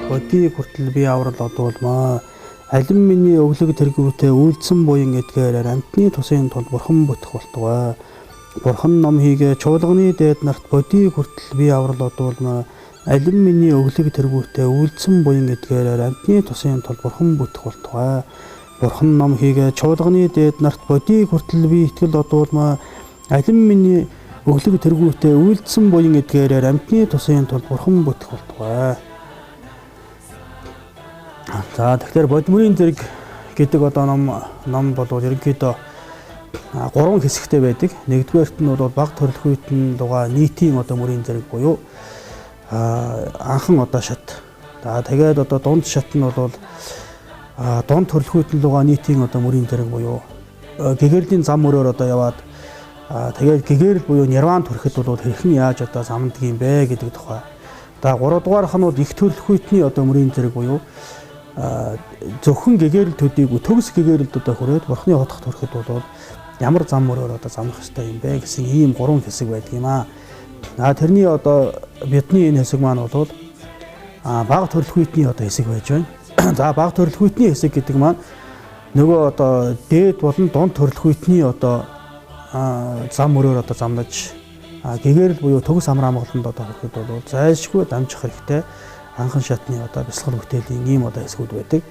Бодийг хүртэл би аврал одуулмаа. Алин миний өглөг тэргүүтээ үйлдсэн буян эдгээрээр амтны тусын тулд бурхан бүтэх болтугай. Бурхан ном хийгээ чуулганы дээд нарт бодийг хүртэл би аврал одуулмаа. Алин миний өглөг тэргүүтээ үйлдсэн буян эдгээрээр амтны тусын тулд бурхан бүтэх болтугай. Бурхан ном хийгээ чуулганы дээд нарт бодийг хүртэл би итгэл одуулмаа. Алин миний өглөг тэргүүтээ үйлдсэн буян эдгээрээр амтны тусын тулд бурхан бүтэх болтугай. За тэгэхээр бодмөрийн зэрэг гэдэг одоо ном бол ерөнхийдөө 3 хэсэгтэй байдаг. Нэгдүгээрт нь бол баг төрөлхүйтэн дугаа нийтийн одоо мөрийн зэрэг буюу анхан одоо шат. За тэгээд одоо дунд шат нь бол дунд төрөлхүйтэн дугаа нийтийн одоо мөрийн зэрэг буюу гэгэрлийн зам мөрөөр одоо яваад тэгээд гэгэрэл буюу нирван төрөхөд бол хэрхэн яаж одоо замддаг юм бэ гэдэг тухай. За 3 дугаарх нь их төрөлхүйтний одоо мөрийн зэрэг буюу зөвхөн гэгэрэл төдийгүй төгс гэгэрэлд одоо хүрээд бурхны хотох төрөхөд бол ямар зам мөрөөр одоо замлах хэрэгтэй юм бэ гэсэн ийм 3 хэсэг байдаг юм аа. Тэрний одоо бидний энэ хэсэг маань бол бага төрөлхүйтний одоо хэсэг байж байна. За бага төрөлхүйтний хэсэг гэдэг маань нөгөө одоо дээд болон дунд төрөлхүйтний одоо зам мөрөөр одоо замлаж гэгэрэл буюу төгс амар амгаланд одоо хүрэхэд бол зайлшгүй дамжих хэрэгтэй. Анхан шатны одоо бясалгал бүтээлийн ийм одоо хэсгүүд байдаг.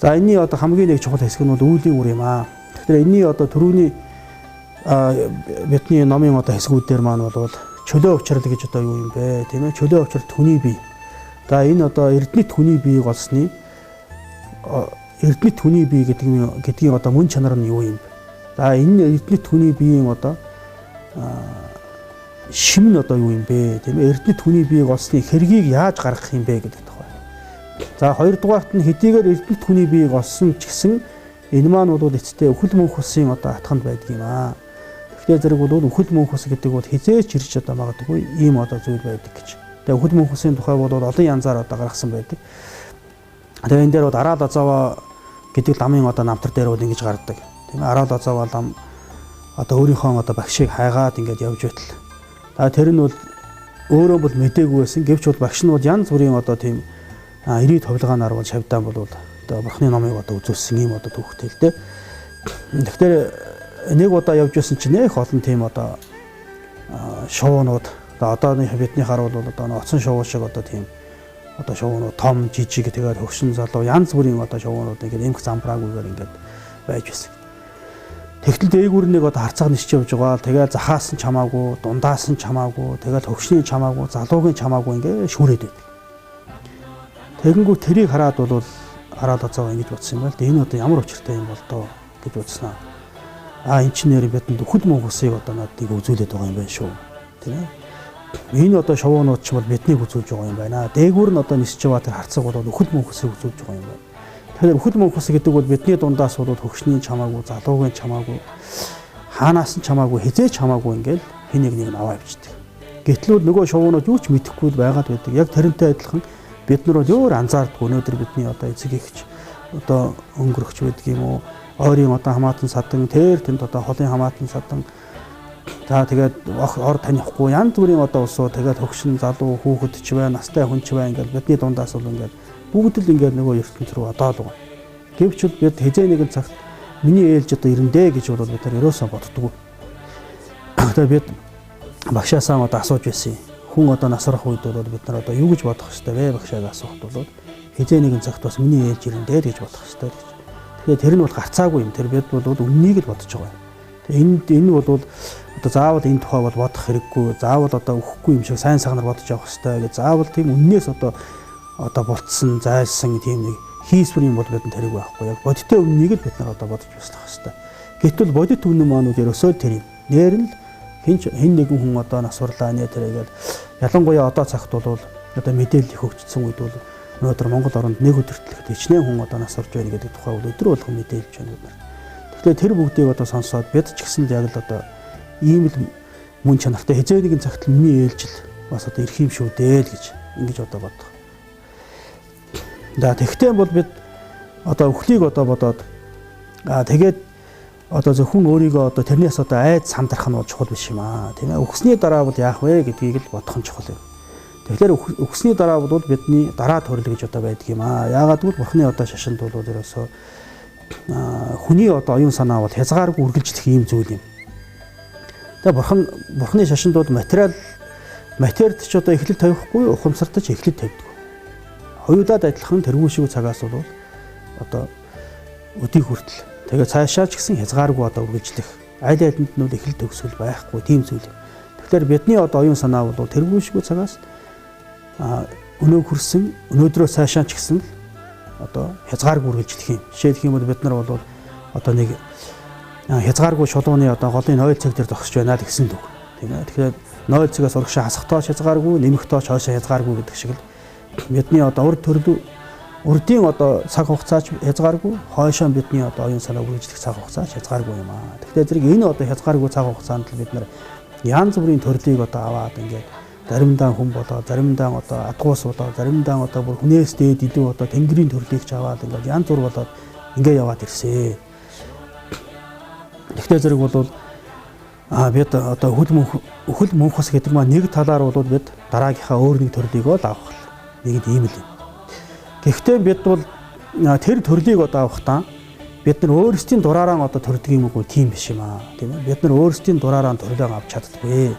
За энэний одоо хамгийн нэг чухал хэсэг нь бол үүлийн үр юм аа. Тэгэхээр энэний одоо түрүүний бидний номын одоо хэсгүүдээр маань бол чөлөө өвчрөл гэж одоо юу юм бэ? Тийм ээ, чөлөө өвчрөл хүний бие. За энэ одоо эрдэнэт хүний биеийг олсны эрдэнэт хүний бие гэдгийн одоо мөн чанар нь юу юм бэ? За энэ эрдэнэт хүний биеийн одоо шим нь одоо юу юм бэ? Тийм ээ, эрдэнэт хүний биеийг олсны хэргийг яаж гаргах юм бэ гэдэг тухай. За хоёрдугаарт нь хэдийгээр эрдэнэт хүний биеийг олсон ч гэсэн энэ маань бол эцтэй үхэл мөнх усын одоо хатганд байдаг юм аа. Тэгэхээр зэрэг бол үхэл мөнх ус гэдэг бол хизээч ирж одоо магадгүй ийм одоо зүйл байдаг гэж. Тэгээ үхэл мөнх усын тухай бол олон янзаар одоо гаргасан байдаг. Тэгээ энэ дээр бол Араал Азава гэдэг ламын одоо намтар дээр бол ингэж гардаг. Тийм ээ, Араал Азава лам одоо өөрийнхөө одоо багшийг хайгаад ингэж явж байтал. Тэр нь бол өөрөө бол мэдээгүй байсан. Гэвч бол багш нь бол янз бүрийн одоо тийм ирээд товлгаанаар бол шавьдаан бол одоо бурхны номыг одоо үзүүлсэн ийм одоо төвхтэй л дээ. Тэгэхээр нэг удаа явж байсан чинь нэх олон тийм одоо шоунууд одоо бидний харвал бол одоо оцсон шоу шиг одоо тийм одоо шоунууд том жижиг тэгээд хөгшин залуу янз бүрийн одоо шоунууд ингээд эмх замбраагүйгээр ингээд байж байсан. Тэгтэл дээгүүр нэг одоо харцаг нисч явж байгаа. Тэгээд захаас нь чамаагүй, дундаас нь чамаагүй, тэгээд хөгшний чамаагүй, залуугийн чамаагүй ингээ шүүрээд байдаг. Тэгэнгүүт тэрийг хараад бол Араал Азава ингэж бодсон юм байл. Энэ одоо ямар учиртай юм бол доо гэж бодсноо. Энэ ч нэр бидэнд үхэл мөнх усыг одоо надыг үзүүлээд байгаа юм байна шүү. Тийм ээ. Энэ одоо шовоонууд ч бол биднийг үзүүлж байгаа юм байна. Дээгүүр нь одоо нисч яваа тэр харцаг бол үхэл мөнх усыг үзүүлж байгаа юм байна. Тэгэхээр үхэл мөнх ус гэдэг бол бидний дундаас бол хөгшний чамаагүй, залуугийн чамаагүй, хаанаас нь чамаагүй, хизээч чамаагүй ингээл хэн нэг нь аваа явчихдаг. Гэтэл нөгөө шовоонууд юу ч мэдэхгүй байгаад байдаг. Яг тэрнтэй адилхан бид нар бол өөр анзаардгүй. Өнөөдөр бидний одоо эцэг ихч одоо өнгөрөгч байдаг юм уу? Ойрын одоо хамаатан садан, тэнд одоо холын хамаатан садан. За тэгээд ор танихгүй янз бүрийн одоо усуу тэгээд хөгшин залуу хүүхэд ч бай, настай хүн ч бай ингээл бидний дундаас бол ингээл бүгд л ингээд нөгөө ертөнц рүү одоолгоо. Гэвч бид хизээ нэгэн цагт миний ээлж одоо ирэндэ гэж бол бид нар ерөөсөө боддгоо. Тэгээд бид багшаасаа одоо асууж байсан. Хүн одоо насрах үед бол бид нар одоо юу гэж бодох ёстой вэ? Багшааг асуухад бол хизээ нэгэн цагт бас миний ээлж ирэндэ гэж бодох ёстой гэж. Тэгэхээр тэр нь бол гарцаагүй юм. Тэр бид бол үннийг л бодож байгаа. Тэгээд энэ бол одоо заавал энэ тухай бол бодох хэрэггүй. Заавал одоо өхгүй юм шиг сайн сагнаар бодож явах ёстой гэж. Заавал тийм үннээс одоо болцсон, зайлсан тийм нэг хийсвэр юм бол бидэнд тэрэг байхгүй. Яг бодиттой үннийг л бид нар одоо бодож баслах хэрэгтэй. Гэтэл бодит үнэн маань ерөөсөө тэр юм. Нээр нь хэн нэгэн хүн одоо насварлаа нэ тэргээд ялангуяа одоо цагт бол одоо мэдээлэл их хөгжсөн үед бол өнөөдөр Монгол оронд нэг өдөртлөг хичнээн хүн одоо насварж байна гэдэг тухай бол өдөр болгон мэдээлж байна бид нар. Тэгэхээр тэр бүгдийг одоо сонсоод бид ч гэсэн яг л одоо ийм л мөн чанартай хизээ нэгэн цагт миний ээлжил бас одоо ирэх юм шүү дээ л гэж ингэж одоо бодох. За тэгтээ бол бид одоо өхлийг одоо бодоод тэгээд одоо зөвхөн өөрийгөө одоо тэрнээс одоо айд сандрах нь бол чухал биш юм аа. Тийм ээ. Өгсний дараа бол яах вэ гэдгийг л бодох нь чухал юм. Тэгэхээр өгсөний дараа бол бидний дараа төрөл гэж одоо байдаг юм аа. Яагаад гэвэл бурхны одоо шашинд бол ерөөсөө хүний одоо оюун санаа бол хязгааргүй үргэлжлэх ийм зүйл юм. Тэгээ бурхны шашинд бол материалд ч одоо эхлэл тавихгүй, ухамсарт ч эхлэл тавьдаг. Хоёулаад адилхан тэргүй шиг цагаас бол одоо өдийг хүртэл тэгээ цаашаа ч гэсэн хязгааргүй одоо үргэлжлэх аль алинд нь эхлэл төгсгөл байхгүй тийм зүйл. Тэгэхээр бидний одоо оюун санаа бол тэргүй шиг цагаас өнөө хүрсэн өнөөдрөө цаашаа ч гэсэн одоо хязгааргүй үргэлжлэх юм. Жишээлх юм бол бид нар бол одоо нэг хязгааргүй шулууны одоо голын 0 цаг дээр зогсож байна л гэсэн үг. Тийм ээ. Тэгэхээр 0 цагаас урагшаа хасахтаа хязгааргүй, нэмэхтээ хоошоо хязгааргүй гэдэг шиг л бидний одоо урдын одоо цаг хугацаач хязгааргүй, хоошоо бидний одоо оюун санаа үргэлжлэх цаг хугацаач хязгааргүй юм аа. Тэгэхээр зэрэг энэ одоо хязгааргүй цаг хугацаанд л бид нар янз бүрийн төрлийг одоо аваад ингээд заримдаа хүн болоо, заримдаа одоо адгуус болоо, заримдаа одоо бүр хүнээс дээд илүү одоо тэнгэрийн төрлийг ч аваад ингээд янз бүр болоод ингээд яваад ирсэн. Тэгэхээр зэрэг бол бид одоо хөл мөнхөс гэдэг маань нэг талаар бол бид дараагийнхаа өөр нэг төрлийг бол авах нэг ийм л юм. Гэхдээ бид бол тэр төрлийг одоо авахдаа бид нар өөрсдийн дураараа одоо төрдөг юм уу тийм биш юм аа. Тийм ээ. Бид нар өөрсдийн дураараа төрлөө авч чаддаггүй.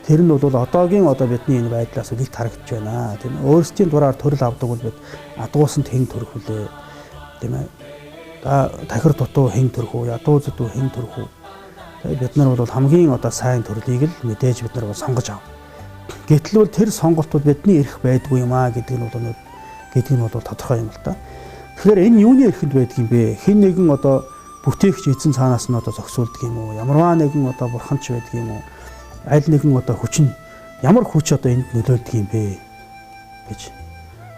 Тэр нь бол одоогийн одоо бидний энэ байдлаас үлд харагдж байна. Тийм ээ. Өөрсдийн дураар төрөл авдаг бол бид адуусанд хэн төрөх үлээ. Тийм ээ. Тахир дутуу хэн төрөх үү, ядуу зүдүү хэн төрөх үү. Бид нар бол хамгийн одоо сайн төрлийг л мэдээж бид нар сонгож ав. Гэтэл бол тэр сонголтууд бидний эрх байдгүй юм аа гэдэг нь бол тодорхой юм л да. Тэгэхээр энэ юуны эрхэнд байдаг юм бэ? Хэн нэгэн одоо бүтээгч эзэн цаанаас нь одоо зогсуулдаг юм уу? Ямарваа нэгэн одоо бурханч байдаг юм уу? Аль нэгэн одоо хүчин ямар хүч одоо энд нөлөөлдөг юм бэ гэж.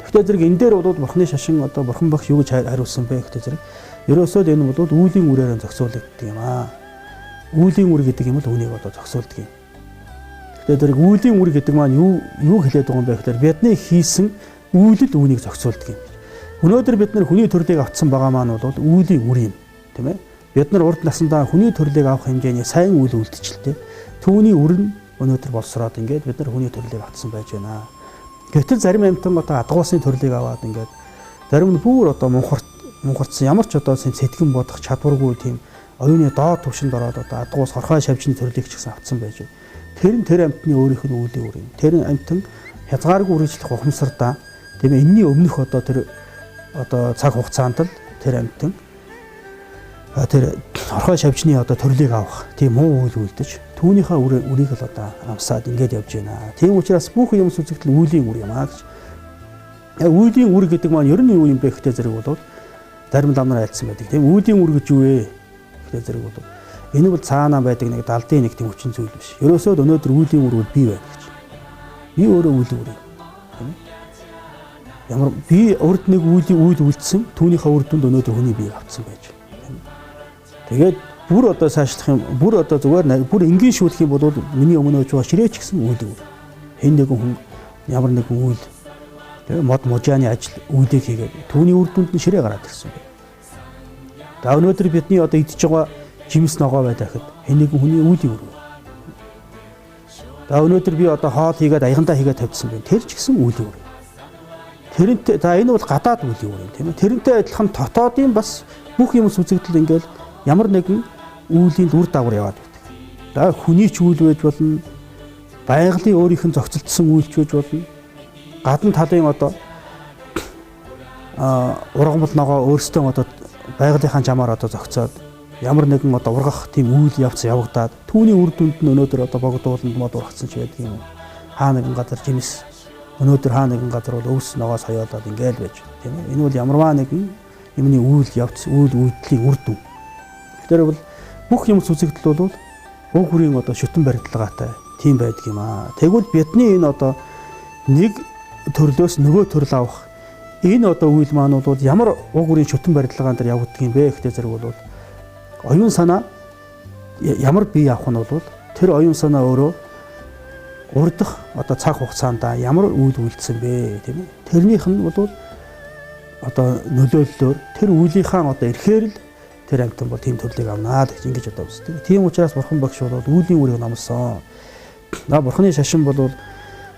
Тэгэхээр зэрэг энэ дээр бол бурхны шашин одоо бурхан багш юу гэж хариулсан бэ гэхдээ зэрэг ерөөсөө энэ бол үүлийн үрээр зогсуулдаг юм аа. Үүлийн үр гэдэг юм л үүнийг одоо зогсуулдаг юм. Тэгэхээр зэрэг үүлийн үр гэдэг маань юу хэлээд байгаа юм бэ гэхээр бидний хийсэн үйлдэл үүнийг зохицуулдаг юм. Өнөөдөр бид нар хүний төрлийг авцсан байгаа маань бол үүлийн үр юм, тийм ээ. Бид нар урд насндаа хүний төрлийг авах хэмжээний сайн үйл үйлдэлтэй. Түүний үр нь өнөөдөр болсроод ингээд бид нар хүний төрлийг авцсан байж байна. Гэтэл зарим амьтан одоо адгуусын төрлийг аваад ингээд зарим нь бүр одоо мунхартсан ямар ч одоо сэтгэн бодох чадваргүй тийм оюуны доод түвшинд ороод одоо адгуус хорхой шавжны төрлийг ч гэсэн авцсан байж байна. Тэр амьтны өөрийнх нь үйл үр юм. Тэр амьтан хязгааргүй үргэлжлэх ухамсартаа тийм ээ энэний өмнөх одоо тэр одоо цаг хугацаанд л тэр амьтан тэр хорхой шавжны одоо төрлийг авах тийм муу үйл үлдэж түүнийхээ үрийг л одоо амсаад ингээд явж байна. Тийм учраас бүх юм сүзэгдэл үүлийн үр юм аа гэж. Үүлийн үр гэдэг маань ер нь юу юм бэ гэхтэй зэрэг бол зарим ламнаар айлцсан байдаг. Тийм үүлийн үр гэж юу вэ? Гэхтэй зэрэг бол энэ бол цаанаа байдаг нэг далдын нэг тийм хүчин зүйл биш. Ерөөсөө өнөөдөр үүлийн үр бол бий байна гэж. Би өөрөө үүлийн үр юм. Ямар би урд нэг үйл үлдсэн түүнийхээ үр дүнд өнөөдөр хүний биеийг авцсан байж байна. Тэгээд бүр одоо цаашлах юм бүр одоо зүгээр бүр энгийн шүүлэх юм бол миний өмнө очиж ширээч гэсэн үүлийн үр. Хэн нэгэн хүн ямар нэгэн үйл тэгээд мод можааны ажил үйлдэл хийгээд түүний үр дүнд нь ширээ гараад ирсэн байна. За өнөөдөр бидний одоо идж байгаа жимс ногоо байдаг гэхэд хэн нэгэн хүний үүлийн үр. За өнөөдөр би одоо хоол хийгээд аягандаа хийгээд тавьчихсан байна. Тэр ч гэсэн үүлийн үр. Тэрнтэй за энэ бол гадаад үйл юм тийм ээ. Тэрнтэй адилхан дотоодын бас бүх юм сүзэгдэл ингээл ямар нэгэн үүлийн үр дагавар яваад байдаг. За хүний ч үйл байж болно. Байгалийн өөрийнх нь зохицолтсон үйлч байж болно. Гадна талын одоо ургамал ногоо өөрсдөө одоо байгалийнхаа жамаар одоо зохицоод ямар нэгэн одоо ургах тийм үйл явц явагдаад түүний үр дүнд нь өнөөдөр одоо богдууланд мод ургацсан ч байдаг юм. Хаа нэгэн газар жимс өнөөдөр хаа нэгэн газар бол өвс ногоос хаяолоод ингээл байж тийм ээ. Энэ бол ямарваа нэгэн юмны үйл явц үйлдэлийн үр дүн. Тэгэхээр бол бүх юм сүзэгдэл бол уг бүрийн одоо шүтэн барилгаатай тийм байдаг юм аа. Тэгвэл бидний энэ одоо нэг төрлөөс нөгөө төрөл авах энэ одоо үйл маань бол ямар уг бүрийн шүтэн барилгаан дээр явагддаг юм бэ гэхдээ зэрэг бол оюун санаа ямар бие авах нь бол тэр оюун санаа өөрөө урдах одоо цаг хугацаанд ямар үйл үйлдсэн бэ тийм ээ. Тэрнийх нь бол одоо нөлөөллөөр тэр үйлийнхаа одоо ирэхээр л тэр амьтан бол тийм төрлийг авнаа гэж ингэж одоо үздэг. Тийм учраас бурхан багш бол үүлийн үрийг номлосон. Бурханы шашин бол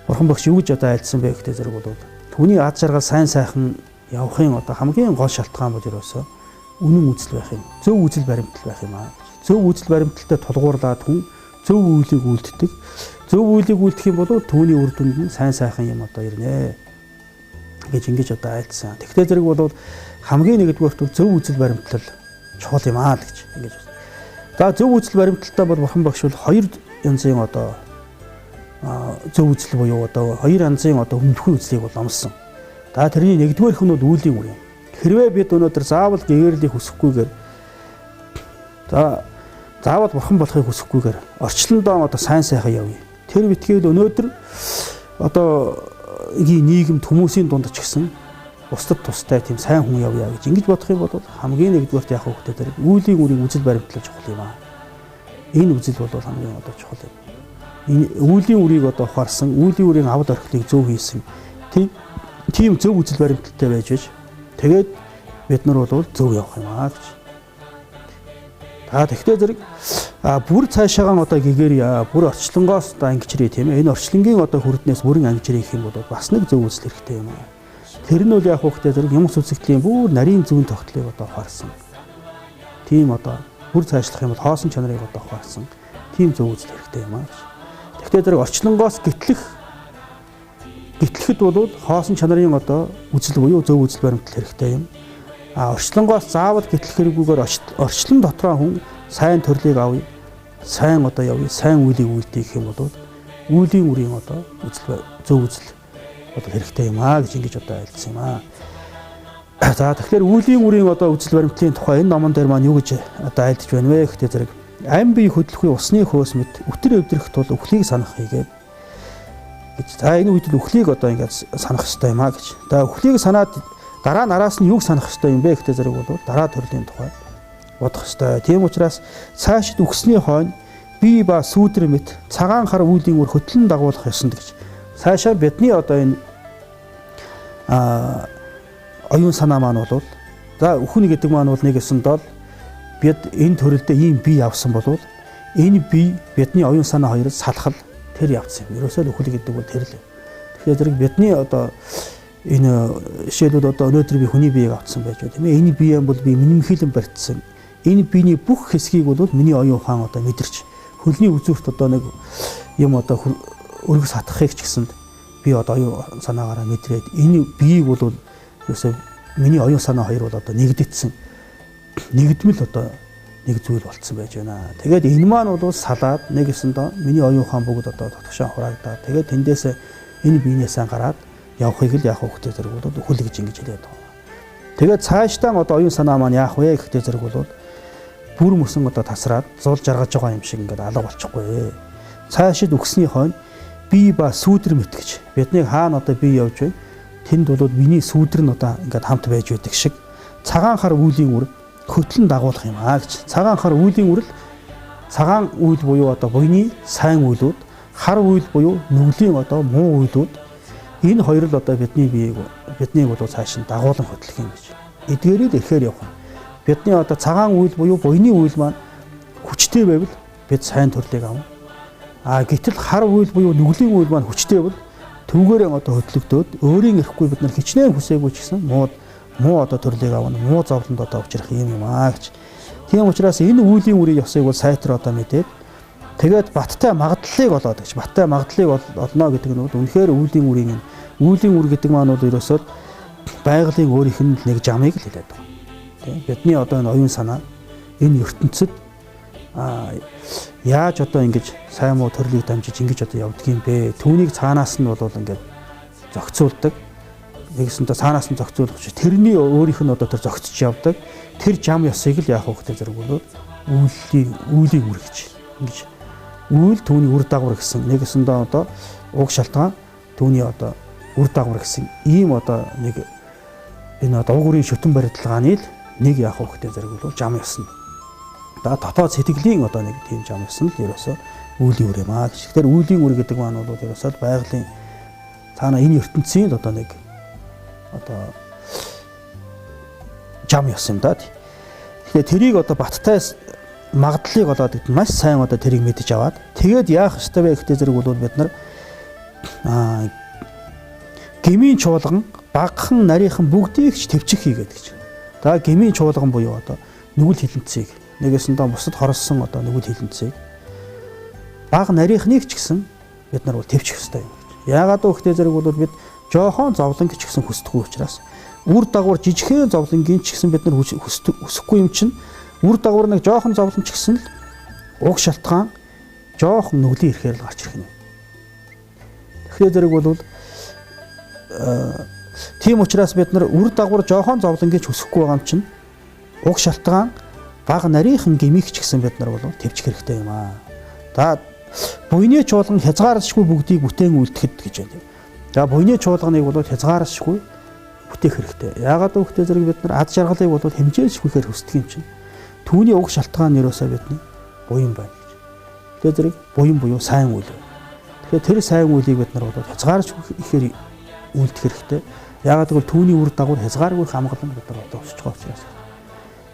Бурхан багш юу гэж одоо айлдсан бэ гэхдээ зэрэг бол түүний ад жаргал сайн сайхан явахын одоо хамгийн гол шалтгаан бол ерөөсөө үнэн үзэл байх юм. Зөв үзэл баримтал байх юм аа. Зөв үзэл баримталтай тулгуурлаад хүн зөв үйлийг үлддэг. Зөв үйлийг үлдэх юм бол түүний үр дүнд нь сайн сайхан юм одоо ирнэ гэж ингэж одоо айлдсан. Тэгвэл зэрэг бол хамгийн нэгдүгээрт зөв үзэл баримтлал чухал юм аа гэж ингэж. За зөв үзэл баримталтай бол бурхан багш бол хоёр янзын одоо зөв үзэл буюу одоо хоёр янзын одоо хүндхэн үзлийг бол номлосон. За тэрний нэгдүгээрх нь бол үлийн үр юм. Хэрвээ бид өнөөдөр заавал гэгэрлийн хүсэхгүйгээр заавал бурхан болохыг хүсэхгүйгээр орчлондоо одоо сайн сайхан явъя. Тэр битгээл өнөөдөр одоо нийгэмд хүмүүсийн дунд ч гэсэн бусдад тустай тийм сайн хүн явъя гэж ингэж бодох юм бол хамгийн нэгдүгээрт яах вэ гэдэг үлийн үрийг үзэл баримтлал чухал юм аа. Энэ үзэл бол хамгийн одоо чухал юм. Энэ үлийн үрийг одоо ухаарсан, үлийн үрийн авд орхилыг зөв хийсэн. Тийм зөв үзэл баримталтай байж байж тэгээд бид нар бол зөв явах юм аа гэж. Тэгэхдээ зэрэг бүр цаашаагаан одоо гэгэрья, бүр орчлонгоос одоо ангичрээ тийм ээ. Энэ орчлонгийн одоо хүрднээс бүрэн ангичрээ гэх юм бол бас нэг зөв үзэл хэрэгтэй юм аа. Тэр нь бол яг хөөхтэй зэрэг юм сүлцэгтлийн бүр нарийн зүүн тогтлыг одоо ухаарсан. Тийм одоо бүр цаашлах юм бол хоосон чанарыг одоо ухаарсан. Тийм зөв үзэл хэрэгтэй юм аа. Тэгэхдээ зэрэг орчлонгоос гэтлэхэд бол хоосон чанарын одоо үзэл буюу зөв үзэл баримтлал хэрэгтэй юм. Орчлонгоос заавал гэтлэх хэрэггүйгээр орчлон дотроо хүн сайн төрлийг авъя, сайн одоо явъя, сайн үйлийг үлдээе гэх юм бол үлийн үрийн одоо үзэл зөв үзэл одоо хэрэгтэй юм аа гэж ингэж одоо айлдсан юм аа. За тэгэхээр үлийн үрийн одоо үзэл баримтлалын тухай энэ номон дээр маань юу гэж одоо айлдж байна вэ гэхдээ зэрэг ам бие хөдлөхгүй усны хөөс мэт өтөр өвдрөх тул үхлийг санах хийгээд гэж. За энэ үед үхлийг одоо ингэж санах хэрэгтэй юм аа гэж. За үхлийг санаад дараа нараас нь юг санах хэрэгтэй юм бэ гэхдээ зэрэг бол дараа төрлийн тухай бодох хэрэгтэй. Тийм учраас цаашид үхсний хойно бие ба сүүдэр мэт цагаан хар үлийн үр хөтлөн дагуулах ёсонд гэж. Цаашаа бидний одоо энэ оюун санаа маань бол за үхний гэдэг маань бол нэг ёсондоо бид энэ төрөлдөө ийм бие явсан бол энэ бие бидний оюун санаа хоёроос салхал тэр явцсан юм. Ерөөсөө үхэл гэдэг бол тэр л. Тэгэхээр зэрэг бидний одоо энэ жишээлбэл одоо өнөөдөр би хүний биеийг авцсан байж байна тийм ээ. Энэ бие бол би минимхилэн барьцсан. Энэ биений бүх хэсгийг бол миний оюун ухаан одоо мэдэрч хөлний үзүүрт одоо нэг юм одоо өргөс хатахыг ч гэсэнд би одоо оюун санаагаараа мэдрээд энэ биеийг бол ерөөсөө миний оюун санаа хоёр бол одоо нэгдэгдсэн. Нэгдмэл одоо нэг зүйл болцсон байж байна. Тэгээд энэ маань бол салаад нэг өсөндөө миний оюун ухаан бүгд одоо дотгошоо хураагдаад тэгээд тэндээс энэ биенээсээ гараад явахыг л яах вэ гэдэг зэрэг бол үхэл гэж ингэж хэлээд байна. Тэгээд цаашдаа одоо оюун санаа маань яах вэ гэдэг зэрэг бол бүр мөсөн одоо тасраад зул жаргаж байгаа юм шиг ингээд алга болчихгүй. Цаашид үхсний хойно бие ба сүүдэр мэт гэж бидний хаана одоо бие явж байна. Тэнд бол миний сүүдэр нь одоо ингээд хамт байж байдаг шиг цагаан хар үлийн үр хөтлөн дагуулах юм аа гэж. Цагаан хар үлийн үр л цагаан үйл буюу одоо буйны сайн үйлүүд, хар үйл буюу нүглийн одоо муу үйлүүд энэ хоёр л одоо бидний биеийг бол цааш нь дагуулan хөтлөх юм гэж. Эдгээрээ ирэхээр явах юм. Бидний одоо цагаан үйл буюу буйны үйл маань хүчтэй байвал бид сайн төрлийг авна. Гэтэл хар үйл буюу нүглийн үйл маань хүчтэй бол түүгээрээ одоо хөтлөгдөөд өөрийн ирэхгүй бид нар хичнээн хүсээгүй ч гэсэн муу одоо төрлийг авна, муу зовлонд одоо учрах юм аа гэж. Тийм учраас энэ үлийн үрийн ёсыг бол сайтар одоо мэдээд тэгээд баттай магадлалыг олоод гэж. Баттай магадлалыг олно гэдэг нь бол үнэхээр үлийн үр гэдэг маань бол ерөөсөө байгалийн өөрийнх нь нэг жамыг л хэлээд байгаа. Тийм бидний одоо энэ оюун санаа энэ ертөнцид яаж одоо ингэж сайн муу төрлийг дамжиж ингэж одоо явдаг юм бэ? Түүнийг цаанаас нь бол ингээд зохицуулдаг. Нэгсэндээ цаанаас нь зохицуулах чинь тэрний өөрийнх нь одоо тэр зохицож явдаг. Тэр жам ёсыг л яах вэ гэдэг зэрэг бол үлийн үр гэж. Ингэж үйл түүний үр дагавар гэсэн нэгсэндээ одоо уг шалтгаан түүний одоо үр дагавар гэсэн ийм одоо нэг энэ одоо уг үрийн шүтэн барилгааны л нэг яах вэ гэдэг зэрэг бол жам ёс нь. Дотоод сэтгэлийн одоо нэг тийм жам ёс нь л ерөөсөө үлийн үр юм аа гэж. Тэгэхээр үлийн үр гэдэг маань бол ерөөсөө байгалийн цаана энэ ертөнцийн одоо нэг одоо жам ёс юм да. Тэгэхээр тэрийг одоо баттай магадлалыг олоод маш сайн одоо тэрийг мэдэж аваад тэгээд яах ёстой вэ гэхдээ зэрэг бол бид нар гмийн чуулган багахан нарийнхан бүгдийг ч төвчих хийгээд гэж. За гмийн чуулган буюу одоо нүгэл хилэнцгийг нэгээсэндээ бусад хоролсон одоо нүгэл хилэнцгийг бага нарийнхныг ч гэсэн бид нар бол төвчих ёстой юм гэж. Яагаад гэвэл зэрэг бол бид жоохон зовлон ч гэсэн хүсдэггүй учраас үр дагавар жижигхэн зовлонгийн ч гэсэн бид нар хүсэхгүй юм чинь үр дагавар нэг жоохон зовлон ч гэсэн л уг шалтгаан жоохон нүглийн ирэхээр л гарч ирэх юм. Тэгэхээр зэрэг бол тийм учраас бид нар үр дагавар жоохон зовлонгийн ч хүсэхгүй байгаа юм чинь уг шалтгаан бага нарийнхан гмийг ч гэсэн бид нар бол төвчих хэрэгтэй юм аа. За буйны чуулган хязгааршгүй бүгдийг бүтээн үлдэхэд гэж байна. За буйны чуулганыг бол хязгааршгүй бүтээх хэрэгтэй. Яагаад гэвэл зэрэг бид нар ад жаргалыг бол хэмжээшгүйхээр хүсдэг юм чинь. Түүний уг шалтгаан нь ерөөсөө бидний буян байна гэж. Тэгэхээр зэрэг буян буюу сайн үйл. Тэгэхээр тэр сайн үйлийг бид нар бол хязгааршгүй ихээр үлдэх хэрэгтэй. Яагаад гэвэл түүний үр дагавар хязгааргүй хамгаалан бид нар одоо өсөж байгаа учраас.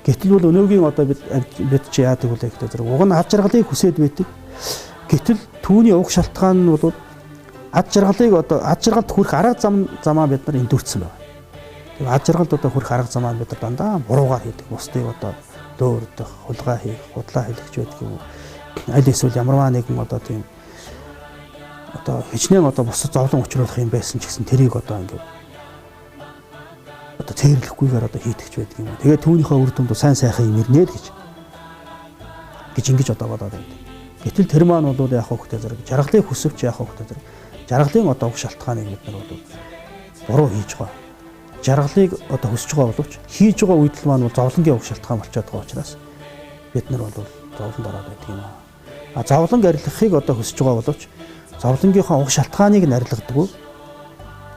Гэтэл бол өнөөгийн одоо бид чи яадаг вэ гэхээр зэрэг уг нь ад жаргалыг хүсээд байдаг. Гэтэл түүний уг шалтгаан нь бол ад жаргалд хүрэх арга замаа бид нар эндүрцсэн байна. Тэгээ ад жаргалд одоо хүрэх арга замаа бид нар дандаа буруугаар хийдэг. Бусдыг одоо дөөрдөх, хулгай хийх, худлаа хийлгэж байдаг юм. Аль эсвэл ямарваа нэгэн одоо тийм одоо хичнээн одоо бусад зовлон учруулах юм байсан ч гэсэн тэрийг одоо ингээд одоо цээрлэхгүйгээр одоо хийдэгч байдаг юм. Тэгээ түүнийхээ үр дүнд сайн сайхан юм ирнэ л гэж ингэж одоо бодоод байдаг. Гэтэл тэр маань бол яг хөөхтэй зэрэг жаргалыг хүсвч яг хөөхтэй зэрэг жаргалын одоо уг шалтгааныг бид нар бол буруу хийж байгаа. Жаргалыг одоо хүсэж байгаа боловч хийж байгаа үйлдэл маань бол зовлонгийн уг шалтгаан болчиход байгаа учраас бид нар бол зовлонд ороод байдаг юм аа. Зовлон арилгахыг одоо хүсэж байгаа боловч зовлонгийнхаа уг шалтгааныг нь арилгадаг.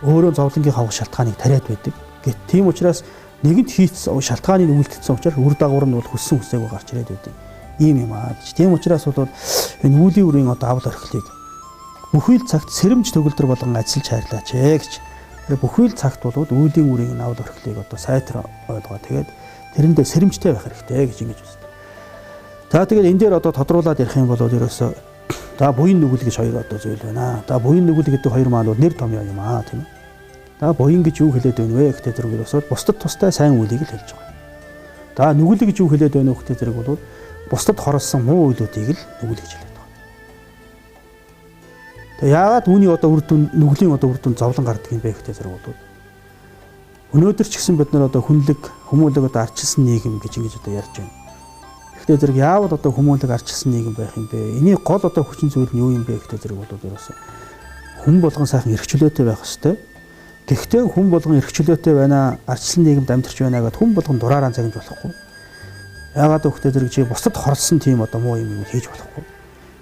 Өөрөө зовлонгийнхаа уг шалтгааныг тариад байдаг. Гэт тийм учраас нэгэнт хийц шалтгааныг үйлдэлсэн учраас үр дагавар нь бол хүссэн хүсээгүй гарч ирээд байдаг. Ийм юм аа гэж. Тийм учраас бол энэ үүлийн үрийн одоо авал орхилыг бүхэл цагт сэрэмж төгөлдөр болгон ажиллаж хайрлаач гэж. Тэр бүхэл цагт бол үүлийн үрийн авал орхилыг одоо сайтар ойлгоо. Тэгээд тэрэндээ сэрэмжтэй байх хэрэгтэй гэж ингэж үздэг. За тэгээд энэ дээр одоо тодруулаад ярих юм бол ерөөсөө за буян нүгэл гэж хоёр одоо зүйл байна. За буян нүгэл гэдэг хоёр маань бол нэр том юм аа тийм ээ. За буян гэж юу хэлээд байна вэ гэхдээ зэрэг ерөөсөө бусдад тустай сайн үйлийг л хэлж байгаа. За нүгэл гэж юу хэлээд байна вэ гэхдээ зэрэг бол бусдад хорлсон муу үйлүүдийг л нүгэл гэж хэлээд байгаа. Тэгээ яагаад үүний одоо үр дүн нүглийн одоо үр дүн зовлон гардаг юм бэ гэхдээ зэрэг бол өнөөдөр ч гэсэн бид нар одоо хүмүүлэг одоо арчилсан нийгэм гэж ингэж одоо ярьж байна. Гэхдээ зэрэг яавал одоо хүмүүлэг арчилсан нийгэм байх юм бэ? Эний гол одоо хүчин зүйл нь юу юм бэ гэхдээ зэрэг бол ерөөсөн хүн болгон сайхан эрх чөлөөтэй байх ёстой. Гэхдээ хүн болгон эрх чөлөөтэй байна, арчилсан нийгэмд амьдарч байна гэдээ хүн болгон дураараа загнаж болохгүй. Яагаад гэвэл зэрэг чи бусдад хорлсон тийм одоо муу юм хийж болохгүй.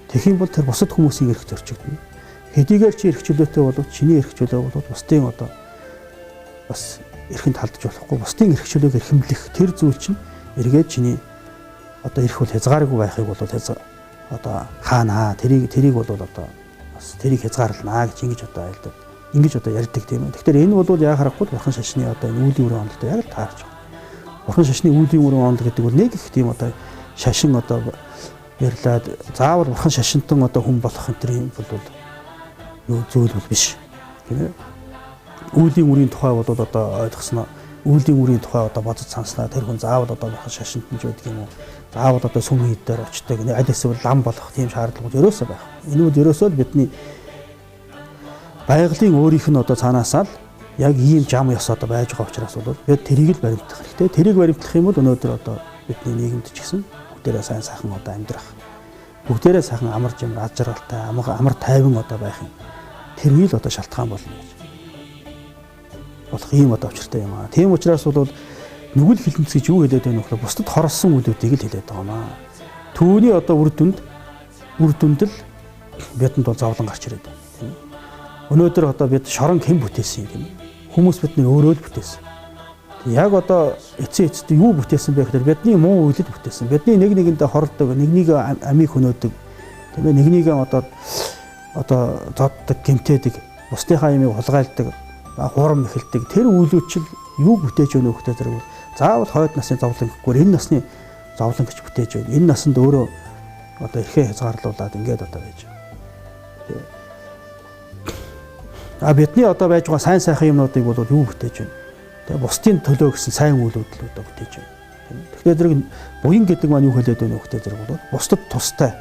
Тэгэх юм бол тэр бусад хүмүүсийн эрх зорчигдно. Хэдийгээр чи эрх чөлөөтэй боловч чиний эрх чөлөө бол бусдын одоо бас эрхэнд халдаж болохгүй. Бусдын эрх чөлөөг эрхэмлэх тэр зүйл чинь эргээд чиний одоо эрх бол хязгааргүй байхыг бол одоо хаанаа тэрийг бол одоо бас тэрийг хязгаарлана гэж ингэж одоо айлдаад ингэж одоо ярьдаг тийм ээ. Тэгэхээр энэ бол яа харахгүй бурхан шашны одоо энэ үлийн үрийн онолтой яг л таарч байгаа. Бурхан шашны үлийн үрийн онол гэдэг бол нэг их тийм одоо шашин одоо ярьлаад заавал бурхан шашинтан одоо хүн болох энэ төр юм бол юу зүйл бол биш. Тийм ээ. Үлийн үрийн тухай бол одоо ойлгосноо үлийн үрийн тухай одоо бодож санснаа тэр хүн заавал одоо бурхан шашинтан ч байдаг юм уу? Заавал одоо сүм хийд дээр очдог аль эсвэл лам болох тийм шаардлагууд ерөөсөө байх. Энэ бол ерөөсөө л бидний байгалийн өөрийнх нь одоо цаанаасаа л яг ийм жам ёс одоо байж байгаа учраас бол бид тэрийг л баримтлах хэрэгтэй. Тэрийг баримтлах юм бол өнөөдөр одоо бидний нийгэмд ч гэсэн бүгдээрээ сайн сайхан одоо амьдрах. Бүгдээрээ сайхан амар жимэр ад жаргалтай амар тайван одоо байх юм. Тэрний л одоо шалтгаан болно гэж. Болох ийм одоо учиртай юм аа. Тийм учраас бол нүгэл хилэнц гэж юу хэлээд байна вэ гэхээр бусдад хорлсон үйлүүдийг л хэлээд байгаа маа. Түүний одоо үр дүнд л бидэнд бол зовлон гарч ирээд байна. Тийм. Өнөөдөр одоо бид шорон хэн бүтээсэн юм. Хүмүүс бидний өөрөө л бүтээсэн. Яг одоо эцэд юу бүтээсэн бэ гэхээр бидний муу үйлд бүтээсэн. Бидний нэг нэгэндээ хордог, нэг амийг хөнөөдөг. Тийм ээ нэгнийгээ одоо зоддог, гэмтээдэг, бусдынхаа ямиг хулгайлдаг, хуурам эхэлдэг. Тэр үйлүүд чинь юу бүтээж өгнө хөхтэй зэрэг заавал хойд насны зовлон гэхгүй энэ насны зовлон гэж бүтээж байна. Энэ насанд өөрөө одоо эрхээ хязгаарлуулад ингээд одоо байж байна. Бидний одоо байж байгаа сайн сайхан юмнуудыг бол юу бүтээж байна? Тэгээ бусдын төлөө гэсэн сайн үйлдэл одоо бүтээж байна. Тэгэхээр зэрэг буян гэдэг маань юу хэлээд байна вэ гэхдээ зэрэг бол бусдад тустай.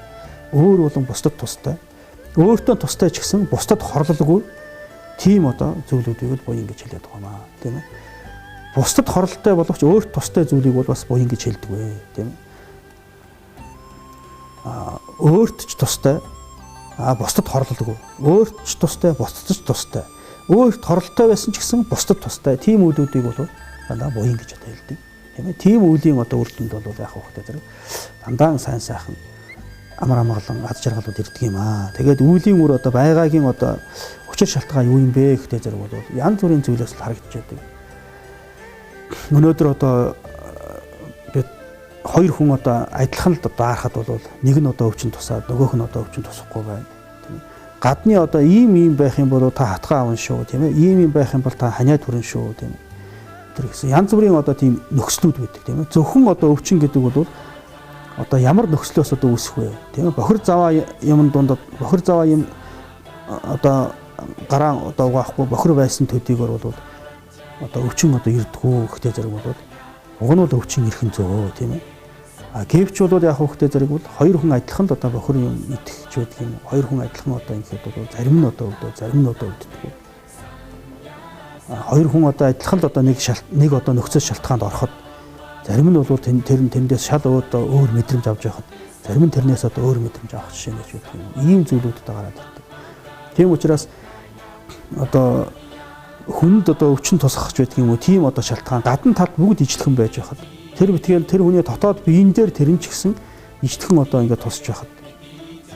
Өөр болон бусдад тустай. Өөртөө тустай ч гэсэн бусдад хорлолгүй тийм одоо зүйлүүдийг буян гэж хэлээд байгаа маа, тийм ээ. Бусдад хорлолтой боловч өөрт тустай зүйлийг бол бас буян гэж хэлдэг вэ, тийм ээ. Өөрт ч тустай, бусдад хорлолгүй. Өөрт ч тустай, бусдад ч тустай. Өөрт хорлолтой байсан ч гэсэн бусдад тустай. Тийм үйлүүдийг бол дандаа буян гэж одоо хэлдэг. Тийм ээ. Тийм үеийн одоо үр дүнд бол яах вэ гэдэг зэрэг дандаа сайн сайхан амар амгалан аз жаргалууд ирдэг юм аа. Тэгээд үеийн үр одоо байгаагийн одоо учир шалтгаан юу юм бэ гэдэг зэрэг бол янз бүрийн зүйлээс харагдаж байдаг. Өнөөдөр одоо бид хоёр хүн одоо адилхан л одоо харахад бол нэг нь одоо өвчин тусаад нөгөөх нь одоо өвчин тусахгүй байна. Тийм ээ. Гадны одоо ийм байх юм бол та хатгаа авна шүү, тийм ээ. Ийм байх юм бол та ханиад хүрэн шүү, тийм ээ. Тэр гэсэн янз бүрийн одоо тийм нөхцлүүд байдаг, тийм ээ. Зөвхөн одоо өвчин гэдэг бол одоо ямар нөхцлөөс одоо үүсэх вэ? Тийм ээ. Бохир заваа юм дунд бохир заваа юм одоо гараа одоо угаахгүй бохир байсан төдийгөр бол одоо өвчин одоо ирдгүү гэхдээ зэрэг бол уг нь бол өвчин ирэх нь зөө, тийм ээ. Гэвч бол яг хөөхтэй зэрэг бол хоёр хүн адилхан л одоо бохир юм итгэж байдаг юм. Хоёр хүн адилхан одоо ингэхэд бол зарим нь одоо өвдөө, зарим нь одоо өвддөг. Хоёр хүн одоо адилхан л одоо нэг одоо нөхцөл шалтгаанд ороход зарим нь бол тэндээс шал өөр мэдрэмж авч явахад зарим нь тэрнээс одоо өөр мэдрэмж авах жишээ гэж байдаг юм. Ийм зүйлүүд одоо гараад ирдэг. Тийм учраас одоо хүнд одоо өвчин тусгахч байдаг юм уу? Тийм одоо шалтгаан гадна талд бүгд ижлэхэн байж байхад тэр битгээл тэр хүний дотоод биеийн дээр тэр нь ч гэсэн ижлэхэн одоо ингээд тусч байхад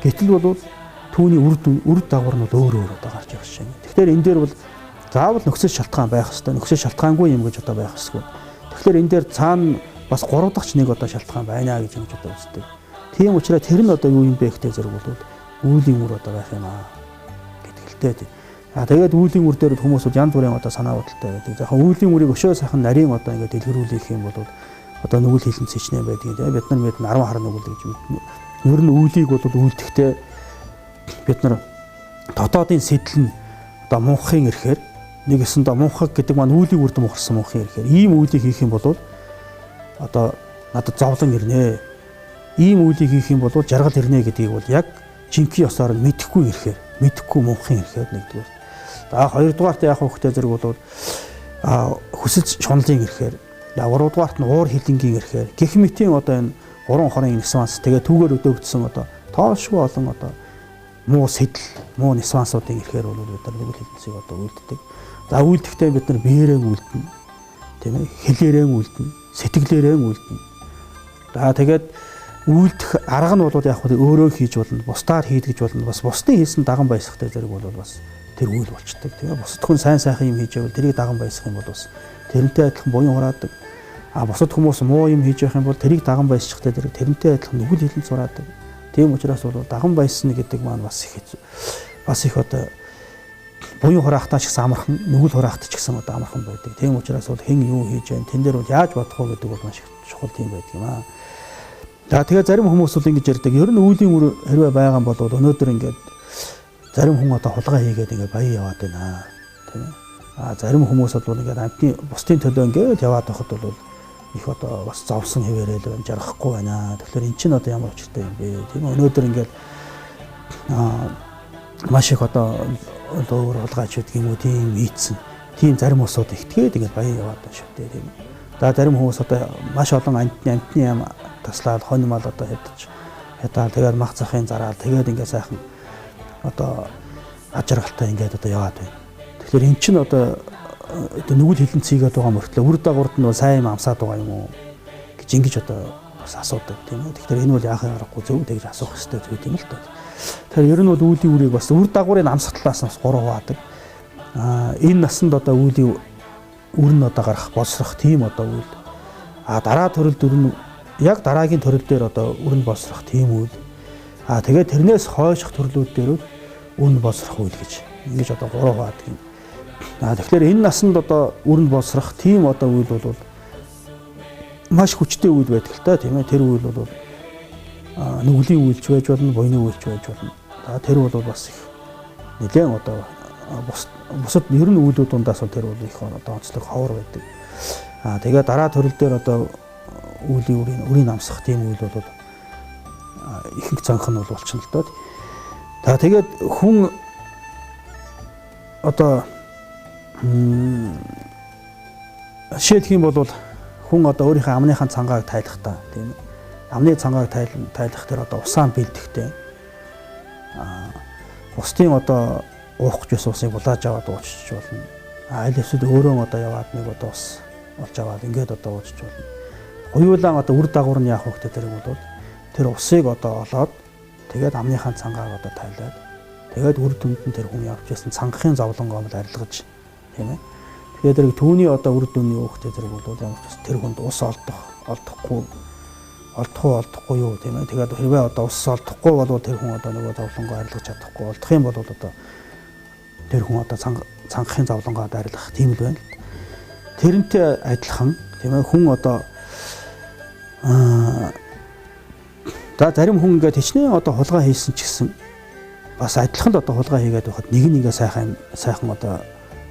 гэтэл бол түүний үр дагавар нь бол өөр одоо гарч явах жишээ. Тэгэхээр энэ дээр бол заавал нөхцөл шалтгаан байх хэвээр нөхцөл шалтгаангүй юм гэж одоо байх хэвээр. Тэгэхээр энэ дээр цаана бас 3 дахь нэг одоо шалтгаан байна гэж одоо үздэг. Тийм учраас тэр нь одоо юу юм бэ гэдэг зэрэг бол үүлийн үр одоо байх юм аа гэдгэлтэй. Тэгээд үүлийн үр дээр хүмүүс янз бүрийн одоо санаа бодолтой байдаг. За үүлийн үрийг өшөө сайхан нарийн одоо ингээд дэлгэрүүлэх юм бол одоо нүгэл хилэн сэчнэ байдаг. Бид нар мэд 10 хар нүгэл гэж мэднэ. Ер нь үүлийг бол үүлдэхдээ бид нар дотоодын сэтэл нь одоо мунхахын ирэхээр нэг өсөндөө мунхаг гэдэг маань үүлийг үрд мухарсан мунхын ирэхээр ийм үүлийг хийх юм бол одоо надад зовлон ирнэ. Ийм үүлийг хийх юм бол жаргал ирнэ гэдгийг бол яг жинхэнэ ёсоор нь мэдэхгүй ирэхээр мэдэхгүй мунхын ирэхээр нэгдүгээр. За хоёрдугаарт яах вэ гэхдээ зэрэг бол хүсэл шунлын ирэхээр гуравдугаарт нь уур хилэнгийн ирэхээр гэх мэтийн одоо энэ 3 хорын нисванс тэгээ түүгээр өдөөгдсөн одоо тоошгүй олон одоо муу сэтэл муу нисвансуудын ирэхээр бол бид нар нүгэл хилэнцийг одоо үлддэг. За үлдэхдээ бид нар биеэрээ үлдэнэ. Тийм ээ хэлээрээ үлдэнэ, сэтгэлээрээ үлдэнэ. За тэгээд үлдэх арга нь бол яг өөрөө хийж болно, бусдаар хийдгэж болно. Бас бусдын хийсэн даган баясахтай зэрэг бол бас тэр үйл болчдөг. Тэгээ бусд хүн сайн сайхан юм хийж байвал тэрийг даган баясах юм бол бас тэрнтэй адилхан буян хураадаг. Бусад хүмүүс муу юм хийж явах юм бол тэрийг даган баясчихтай зэрэг тэрнтэй адилхан нүгэл хилэн зураадаг. Тийм учраас бол даган баясна гэдэг маань бас их одоо буян хураахтаа ч гэсэн амархан, нүгэл хураахт ч гэсэн одоо амархан байдаг. Тийм учраас бол хэн юу хийж байна, тэн дээр бол яаж бодох вэ гэдэг бол маш их чухал тийм байдаг юм аа. За тэгээ зарим хүмүүс бол ингэж ярьдаг. Ер нь үеийн үр хэрвээ байгаа юм бол өнөөдөр ингээд зарим хүн одоо хулгай хийгээд ингээд баян яваад байна. Тийм ээ. Зарим хүмүүс бол ингээд амтны бусдын төлөө ингээд яваад байхад бол их одоо бас зовсон хэвээрэл байна, жаргахгүй байна. Тэгэхээр эн чинь одоо ямар учиртай юм бэ? Тийм өнөөдөр ингээд маш их одоо өөр хулгайч гэдэг юм уу тийм ийдсэн. Тийм зарим усууд ихтгээд ингээд баян яваад байна шүү дээ. Тийм. За зарим хүмүүс одоо маш олон амтны юм таслаад хонь мал одоо хятаал тэгээд мах захын зараал тэгээд ингээд сайхан одоо ажиргалтай ингээд одоо яваад байна. Тэгэхээр эн чинь одоо нүгэл хилэн цийгээд байгаа мөртлөө үр дагаварт нь сайн юм амсаад байгаа юм уу гэж ингэж одоо бас асуудаг тийм үү. Тэгэхээр энэ бол яахын аргагүй зөв тэгж асуух хэрэгтэй зүйл юм л та. Тэгэхээр ер нь бол үүлийн үрийг бас үр дагаврын амсах талаас нь 3 хуваадаг. Энэ насанд одоо үүлийн үр нь одоо гарах боловсрох тийм одоо үйл. Дараа төрөлд үр нь яг дараагийн төрөл дээр одоо үр нь боловсрох тийм үйл. Тэгээд тэрнээс хойших төрлүүд дээр үр нь боловсрох үйл гэж ингэж одоо 3 хуваадаг юм. Тэгэхээр энэ насанд одоо үр нь боловсрох тийм одоо үйл бол маш хүчтэй үйл байдаг л та тийм ээ. Тэр үйл бол нүглийн үйлч байж болно, буйны үйлч байж болно. Тэр бол бас их нэлээд одоо бусад ер нь үйлдэл дундаас бол тэр бол их одоо онцлог ховор байдаг. Тэгээ дараа төрөл дээр одоо үлийн үрийн намсах тийм үйл бол ихэнх цанх нь бол болчихно л доо. Тэгээд хүн одоо жишээлх юм бол хүн одоо өөрийнхөө амныхаа цангааг тайлахдаа тийм ээ. Амны цангааг тайлах дээр одоо усаан бэлдэхтэй. Бусдын одоо уух гэж байсан усыг булааж аваад ууччих болно. Аль эсвэл өөрөө одоо яваад нэг одоо ус олж аваад ингээд одоо ууччих болно. Хоёулаа одоо үр дагавар нь яах вэ гэдэг бол тэр усыг одоо олоод тэгээд амныхаа цангааг одоо тайлаад тэгээд үр дүнд нь тэр хүн явж байсан цангахын зовлонгоо арилгаж тийм ээ. Тэгээд тэр түүний одоо үр дүнний юу гэдэг бол ямар ч тэр хүнд ус олдохгүй юу тийм ээ. Тэгээд хэрвээ одоо ус олдохгүй бол тэр хүн одоо нөгөө зовлонгоо арилгаж чадахгүй олдох юм бол одоо тэр хүн одоо цангахын зовлонгоо арилгах тийм л байна. Тэрнтэй адилхан тийм ээ хүн одоо зарим хүн ингээд хичнээн одоо хулгай хийсэн ч гэсэн бас адилхан л одоо хулгай хийгээд байхад нэг нь ингээ сайхан одоо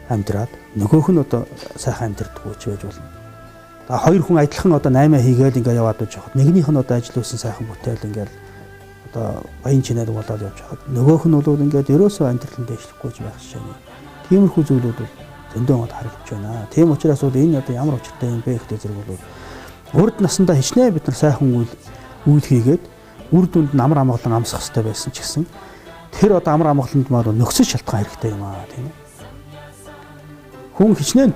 амьдраад нөгөөх нь одоо сайхан амьдрдаггүй ч байж болно. Хоёр хүн адилхан одоо 8 хийгээл ингээ яваад байж хаад нэгнийх нь одоо ажил үүсэн сайхан бүтээл ингээл одоо баян чинээр болоод явж хаад нөгөөх нь бол ингээд ерөөсөө амьдралын дэвшлэхгүй ч байх шээ. Тиймэрхүү зүйлүүд бол зөндөө гол харагдаж байна. Тийм учраас бол энэ одоо ямар учиртай юм бэ гэдэг зэрэг бол урд насндаа хичнээн бид нар сайхан үйл хийгээд үр дүнд нь амар амгалан амсах хэрэгтэй байсан ч гэсэн тэр одоо амар амгаланд маа нөхцөл шалтгаан хэрэгтэй юм аа тийм ээ. Хүн хичнээн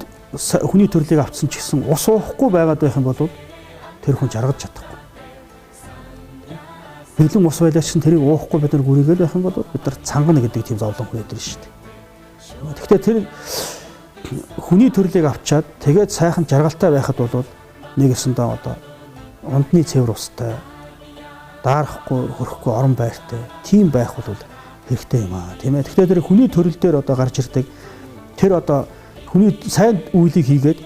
хүний төрлийг авцсан ч гэсэн ус уухгүй байгаад байх юм бол тэр хүн жаргаж чадахгүй. Бэлэн ус байлаа чинь тэрийг уухгүй бид нар гүрийгээл байх юм бол бид нар цангана гэдэг тийм зовлон хүрээд ирнэ шүү дээ. Гэхдээ тэр хүний төрлийг авчаад тэгээд сайхан жаргалтай байхад бол нэг өсөндөө одоо ундны цэвэр устай даарахгүй хөрөхгүй орон байртай тийм байх бол хэрэгтэй юм аа тийм ээ. Тэгэхээр тэр хүний төрөл дээр одоо гарч ирдэг тэр одоо хүний сайн үйлийг хийгээд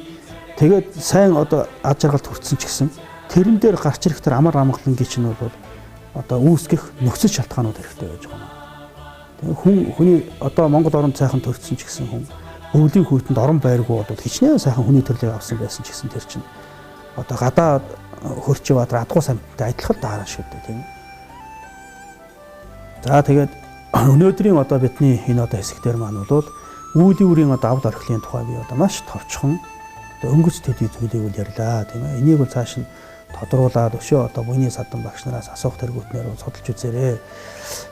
тэгээд сайн одоо ад жаргалд хүрсэн ч гэсэн тэрэн дээр гарч ирэх тэр амар амгалангийн чинь бол одоо үүсгэх нөхцөл шалтгаанууд хэрэгтэй байж байгаа юм. Тэгээд хүний одоо Монгол оронд сайхан төрсөн ч гэсэн хүн өвлийн хүйтэнд орон байргүй бол хичнээн сайхан хүний төрлийг авсан байсан ч гэсэн тэр чинь одоо гадаад хөрчи бадар адгуу самттай адилхан даарна шүү дээ тийм. За тэгээд өнөөдрийн одоо бидний энэ одоо хэсэг дээр маань бол үүлийн үрийн одоо авд орхилын тухай би одоо маш товчхон одоо өнгөц төдий зүйлийг үл ярьлаа тийм ээ. Энийг бол цааш нь тодруулаад өшөө одоо буйны садан багш нараас асуух тэргүүтнээр судалж үзээрэй.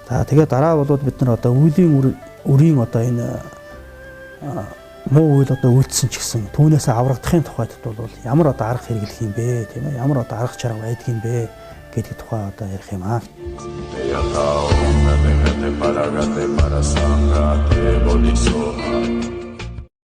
За тэгээд дараа бол бид нар одоо үүлийн үрийн одоо энэ муу үйл одоо үйлдсэн ч гэсэн түүнээс аврагдахын тухайд бол ямар одоо арга хэрэглэх юм бэ тийм ээ. Ямар одоо арга чарга байдаг юм бэ гэдэг тухай одоо ярих юм аа. Para